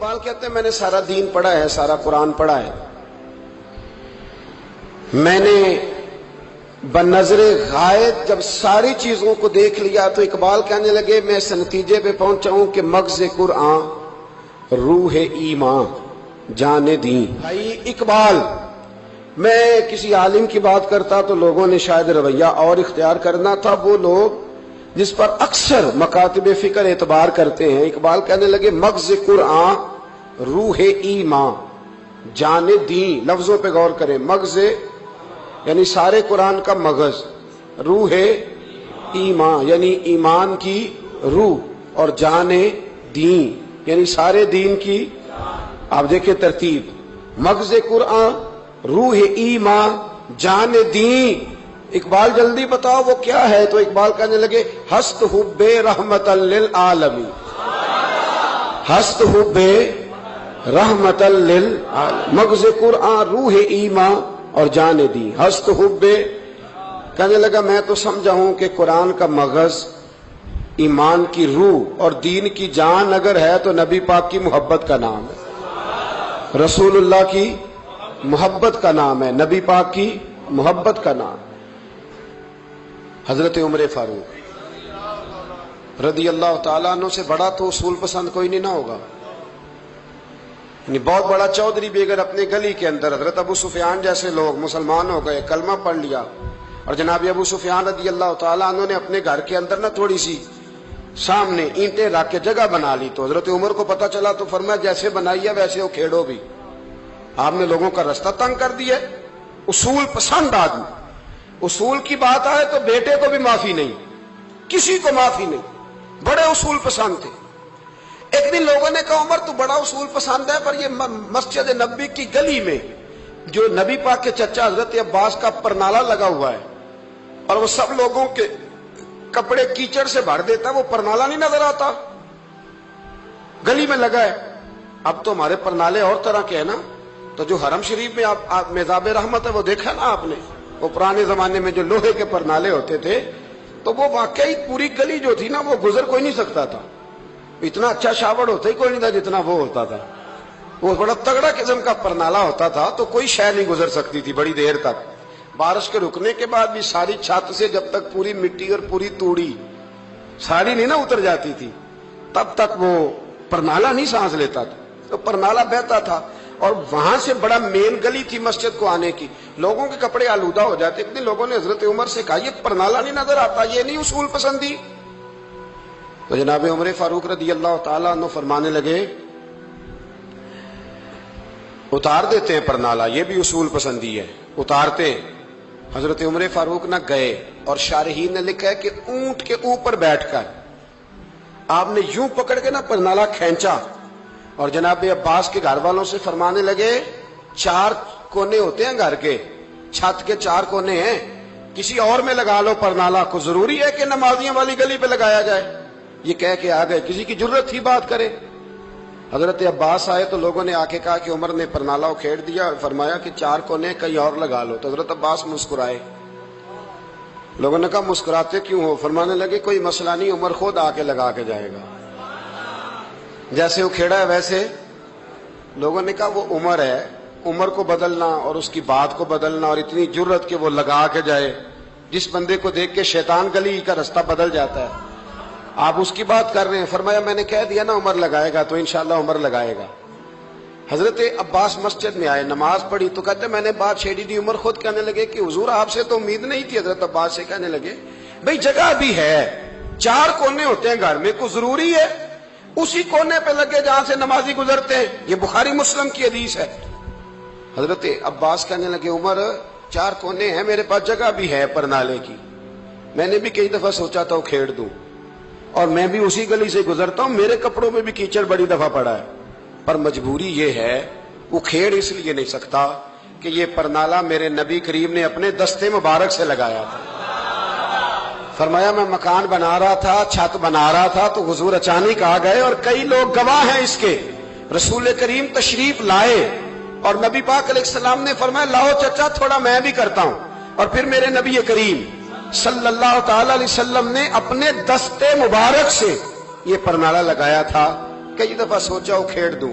اقبال کہتے ہیں میں نے سارا دین پڑھا ہے، سارا قرآن پڑھا ہے، میں نے بنظر غائب جب ساری چیزوں کو دیکھ لیا تو اقبال کہنے لگے میں اس نتیجے پہ پہنچا ہوں کہ مغز قرآن روح ایمان جان دین۔ بھائی اقبال، میں کسی عالم کی بات کرتا تو لوگوں نے شاید رویہ اور اختیار کرنا تھا، وہ لوگ جس پر اکثر مکاتب فکر اعتبار کرتے ہیں۔ اقبال کہنے لگے مغز قرآن روح ایمان جان دین۔ لفظوں پہ غور کریں، مغز یعنی سارے قرآن کا مغز، روح ایمان یعنی ایمان کی روح، اور جان دین یعنی سارے دین کی۔ آپ دیکھیں ترتیب، مغز قرآن روح ایمان جان دین۔ اقبال جلدی بتاؤ وہ کیا ہے؟ تو اقبال کہنے لگے ہست حب رحمت للعالمین، ہست حب رحمت للعالمین، مغز قرآن روح ایمان اور جان دین۔ ہست حب، کہنے لگا میں تو سمجھا ہوں کہ قرآن کا مغز ایمان کی روح اور دین کی جان اگر ہے تو نبی پاک کی محبت کا نام ہے، رسول اللہ کی محبت کا نام ہے، نبی پاک کی محبت کا نام۔ حضرت عمر فاروق رضی اللہ تعالیٰ عنہ سے بڑا تو اصول پسند کوئی نہیں نہ ہوگا، یعنی بہت بڑا چودھری بھی اگر اپنے گلی کے اندر، حضرت ابو سفیان جیسے لوگ مسلمان ہو گئے، کلمہ پڑھ لیا، اور جناب ابو سفیان رضی اللہ تعالیٰ عنہ نے اپنے گھر کے اندر نہ تھوڑی سی سامنے اینٹیں رکھ کے جگہ بنا لی، تو حضرت عمر کو پتا چلا تو فرمایا جیسے بنائی ہے ویسے وہ کھیڑو بھی، آپ نے لوگوں کا رستہ تنگ کر دیا۔ اصول پسند آدمی، اصول کی بات آئے تو بیٹے کو بھی معافی نہیں، کسی کو معافی نہیں، بڑے اصول پسند تھے۔ ایک دن لوگوں نے کہا عمر تو بڑا اصول پسند ہے، پر یہ مسجد نبی کی گلی میں جو نبی پاک کے چچا حضرت عباس کا پرنالہ لگا ہوا ہے اور وہ سب لوگوں کے کپڑے کیچڑ سے بھر دیتا ہے، وہ پرنالہ نہیں نظر آتا، گلی میں لگا ہے۔ اب تو ہمارے پرنالے اور طرح کے ہیں نا، تو جو حرم شریف میں آپ میزاب رحمت ہے وہ دیکھا نا آپ نے، وہ پرانے زمانے میں جو لوہے کے پرنالے ہوتے تھے، تو وہ واقعی پوری گلی جو تھی نا وہ گزر کوئی نہیں سکتا تھا، اتنا اچھا شاوڑ ہوتا ہی کوئی نہیں تھا جتنا وہ ہوتا تھا، وہ بڑا تگڑا قسم کا پرنالہ ہوتا تھا، تو کوئی شے نہیں گزر سکتی تھی بڑی دیر تک۔ بارش کے رکنے کے بعد بھی ساری چھت سے جب تک پوری مٹی اور پوری توڑی ساری نہیں نہ اتر جاتی تھی تب تک وہ پرنالہ نہیں سانس لیتا تھا، تو پرنالہ بہتا تھا، اور وہاں سے بڑا مین گلی تھی مسجد کو آنے کی، لوگوں کے کپڑے آلودہ ہو جاتے۔ ایک دن لوگوں نے حضرت عمر سے کہا یہ پرنالہ نہیں نظر آتا، یہ نہیں اصول پسندی؟ تو جناب عمر فاروق رضی اللہ تعالیٰ عنہ فرمانے لگے اتار دیتے ہیں پرنالہ، یہ بھی اصول پسندی ہے، اتارتے ہیں۔ حضرت عمر فاروق نہ گئے، اور شارحین نے لکھا ہے کہ اونٹ کے اوپر بیٹھ کر آپ نے یوں پکڑ کے نا پرنالہ کھینچا، اور جناب عباس کے گھر والوں سے فرمانے لگے 4 کونے ہوتے ہیں گھر کے، چھت کے 4 کونے ہیں، کسی اور میں لگا لو پرنالہ، کو ضروری ہے کہ نمازیوں والی گلی پہ لگایا جائے؟ یہ کہہ کے آ گئے، کسی کی جرت تھی بات کرے؟ حضرت عباس آئے تو لوگوں نے آ کے کہا کہ عمر نے پرنالہ کھیڑ دیا، اور فرمایا کہ 4 کونے کہیں اور لگا لو۔ تو حضرت عباس مسکرائے، لوگوں نے کہا مسکراتے کیوں ہو؟ فرمانے لگے کوئی مسئلہ نہیں، عمر خود آ کے لگا کے جائے گا، جیسے وہ کھیڑا ہے ویسے۔ لوگوں نے کہا وہ عمر ہے، عمر کو بدلنا اور اس کی بات کو بدلنا، اور اتنی جرت کہ وہ لگا کے جائے، جس بندے کو دیکھ کے شیطان گلی کا رستہ بدل جاتا ہے، آپ اس کی بات کر رہے ہیں۔ فرمایا میں نے کہہ دیا نا عمر لگائے گا، تو انشاءاللہ عمر لگائے گا۔ حضرت عباس مسجد میں آئے، نماز پڑھی، تو کہتے میں نے بات چھیڑی دی۔ عمر خود کہنے لگے کہ حضور آپ سے تو امید نہیں تھی۔ حضرت عباس سے کہنے لگے بھئی جگہ بھی ہے، 4 کونے ہوتے ہیں گھر میں، کو ضروری ہے اسی کونے پہ لگے جہاں سے نمازی گزرتے ہیں؟ یہ بخاری مسلم کی حدیث ہے۔ حضرت عباس کہنے لگے عمر 4 کونے ہیں، میرے پاس جگہ بھی ہے پرنالے کی، میں نے بھی کئی دفعہ سوچا تھا وہ کھیڑ دوں، اور میں بھی اسی گلی سے گزرتا ہوں، میرے کپڑوں میں بھی کیچڑ بڑی دفعہ پڑا ہے، پر مجبوری یہ ہے وہ کھیڑ اس لیے نہیں سکتا کہ یہ پرنالہ میرے نبی کریم نے اپنے دستے مبارک سے لگایا تھا۔ فرمایا میں مکان بنا رہا تھا، چھت بنا رہا تھا، تو حضور اچانک آ گئے، اور کئی لوگ گواہ ہیں اس کے، رسول کریم تشریف لائے اور نبی پاک علیہ السلام نے فرمایا لاؤ چچا تھوڑا میں بھی کرتا ہوں، اور پھر میرے نبی کریم صلی اللہ تعالی علیہ وسلم نے اپنے دستے مبارک سے یہ پرنالہ لگایا تھا۔ کئی دفعہ سوچا وہ کھیڑ دوں،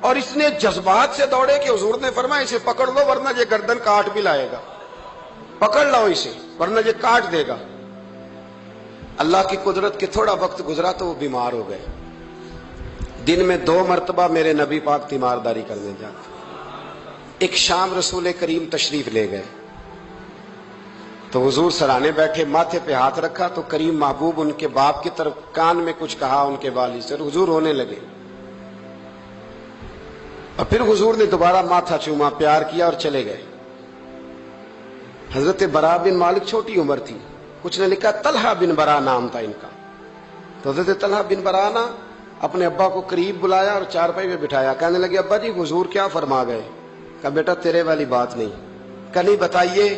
اور اس نے جذبات سے دوڑے کہ حضور نے فرمایا اسے پکڑ لو ورنہ یہ گردن کاٹ بھی لائے گا، پکڑ لو اسے ورنہ یہ کاٹ دے گا۔ اللہ کی قدرت کے تھوڑا وقت گزرا تو وہ بیمار ہو گئے۔ دن میں 2 مرتبہ میرے نبی پاک تیمارداری کرنے جاتے۔ ایک شام رسول کریم تشریف لے گئے تو حضور سرانے بیٹھے، ماتھے پہ ہاتھ رکھا تو کریم محبوب ان کے باپ کی طرف کان میں کچھ کہا ان کے والد سے، حضور رونے لگے، اور پھر حضور نے دوبارہ ماتھا چوما، پیار کیا اور چلے گئے۔ حضرت برا بن مالک چھوٹی عمر تھی، کچھ نے لکھا طلحہ بن برا نام تھا ان کا، تو حضرت طلحہ بن برا نا اپنے ابا کو قریب بلایا اور چارپائی پہ بٹھایا، کہنے لگے ابا جی حضور کیا فرما گئے؟ کہا بیٹا تیرے والی بات نہیں۔ کہا نہیں بتائیے۔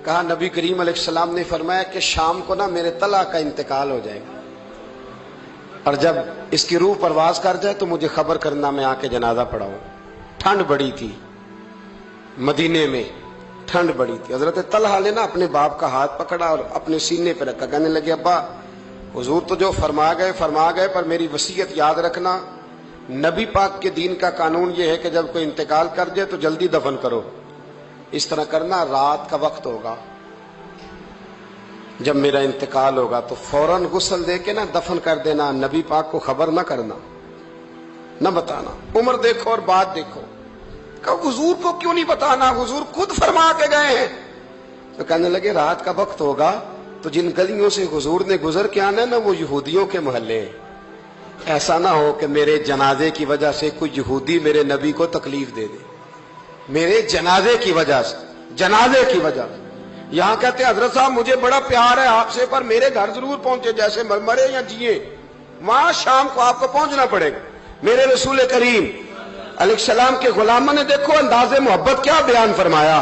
کہا نبی کریم علیہ السلام نے فرمایا کہ شام کو نا میرے طلحہ کا انتقال ہو جائے گا، اور جب اس کی روح پرواز کر جائے تو مجھے خبر کرنا، میں آ کے جنازہ پڑھاؤں۔ ٹھنڈ بڑی تھی مدینے میں، ٹھنڈ بڑی تھی۔ حضرت طلحہ نے نا اپنے باپ کا ہاتھ پکڑا اور اپنے سینے پہ رکھا، کہنے لگے ابا حضور تو جو فرما گئے پر میری وصیت یاد رکھنا، نبی پاک کے دین کا قانون یہ ہے کہ جب کوئی انتقال کر جائے تو جلدی دفن کرو، اس طرح کرنا رات کا وقت ہوگا جب میرا انتقال ہوگا تو فوراً غسل دے کے نا دفن کر دینا، نبی پاک کو خبر نہ کرنا، نہ بتانا۔ عمر دیکھو اور بات دیکھو، کہ حضور کو کیوں نہیں بتانا، حضور خود فرما کے گئے ہیں۔ تو کہنے لگے رات کا وقت ہوگا تو جن گلیوں سے حضور نے گزر کے آنا ہے نا وہ یہودیوں کے محلے ہیں، ایسا نہ ہو کہ میرے جنازے کی وجہ سے کوئی یہودی میرے نبی کو تکلیف دے دے، میرے جنازے کی وجہ سے، جنازے کی وجہ سے۔ یہاں کہتے ہیں حضرت صاحب مجھے بڑا پیار ہے آپ سے پر میرے گھر ضرور پہنچے، جیسے مرے یا جیے، وہاں شام کو آپ کو پہنچنا پڑے گا۔ میرے رسول کریم علیہ السلام کے غلاموں نے دیکھو انداز محبت کیا بیان فرمایا،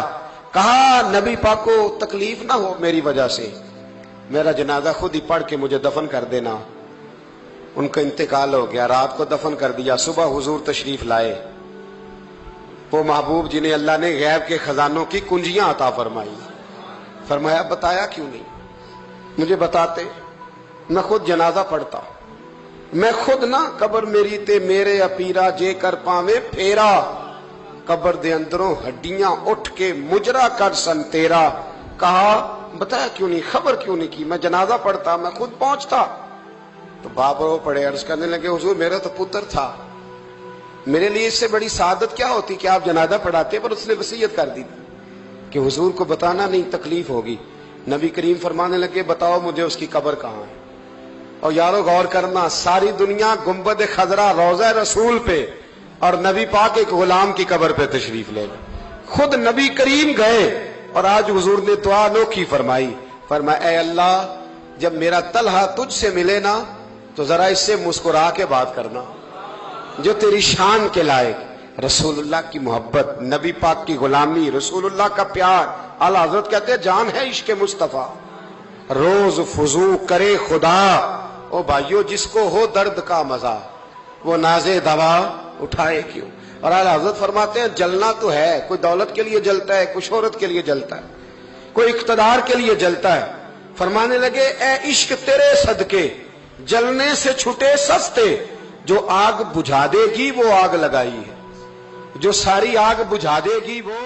کہا نبی پاک کو تکلیف نہ ہو میری وجہ سے، میرا جنازہ خود ہی پڑھ کے مجھے دفن کر دینا۔ ان کا انتقال ہو گیا، رات کو دفن کر دیا، صبح حضور تشریف لائے، وہ محبوب جنہیں اللہ نے غیب کے خزانوں کی کنجیاں عطا فرمائی، فرمایا بتایا کیوں نہیں، مجھے بتاتے، میں خود جنازہ پڑھتا، میں خود نہ قبر میری تے میرے اپیرا جے کر پاوے پھیرا، قبر دے اندروں ہڈیاں اٹھ کے مجرا کر سن تیرا۔ کہا بتایا کیوں نہیں، خبر کیوں نہیں کی، میں جنازہ پڑھتا، میں خود پہنچتا۔ تو باپ رو پڑے، عرض کرنے لگے حضور میرا تو پتر تھا، میرے لیے اس سے بڑی سعادت کیا ہوتی کہ آپ جنازہ پڑھاتے، پر اس نے وصیت کر دی تھی کہ حضور کو بتانا نہیں، تکلیف ہوگی۔ نبی کریم فرمانے لگے بتاؤ مجھے اس کی قبر کہاں ہے۔ اور یارو غور کرنا، ساری دنیا گنبد خضرا روضہ رسول پہ اور نبی پاک ایک غلام کی قبر پہ تشریف لے گئے، خود نبی کریم گئے، اور آج حضور نے دعا انوکھی فرمائی، فرمایا اے اللہ جب میرا طلحہ تجھ سے ملے نا تو ذرا اس سے مسکرا کے بات کرنا، جو تیری شان کے لائق، رسول اللہ کی محبت، نبی پاک کی غلامی، رسول اللہ کا پیار۔ اعلیٰ حضرت کہتے ہیں جان ہے عشق مصطفیٰ، روز فضو کرے خدا، او بھائیو جس کو ہو درد کا مزہ وہ نازے دوا اٹھائے کیوں۔ اور اعلیٰ حضرت فرماتے ہیں جلنا تو ہے، کوئی دولت کے لیے جلتا ہے، کوئی شہرت کے لیے جلتا ہے، کوئی اقتدار کے لیے جلتا ہے۔ فرمانے لگے اے عشق تیرے صدقے جلنے سے چھٹے سستے، جو آگ بجھا دے گی وہ آگ لگائی ہے، جو ساری آگ بجھا دے گی وہ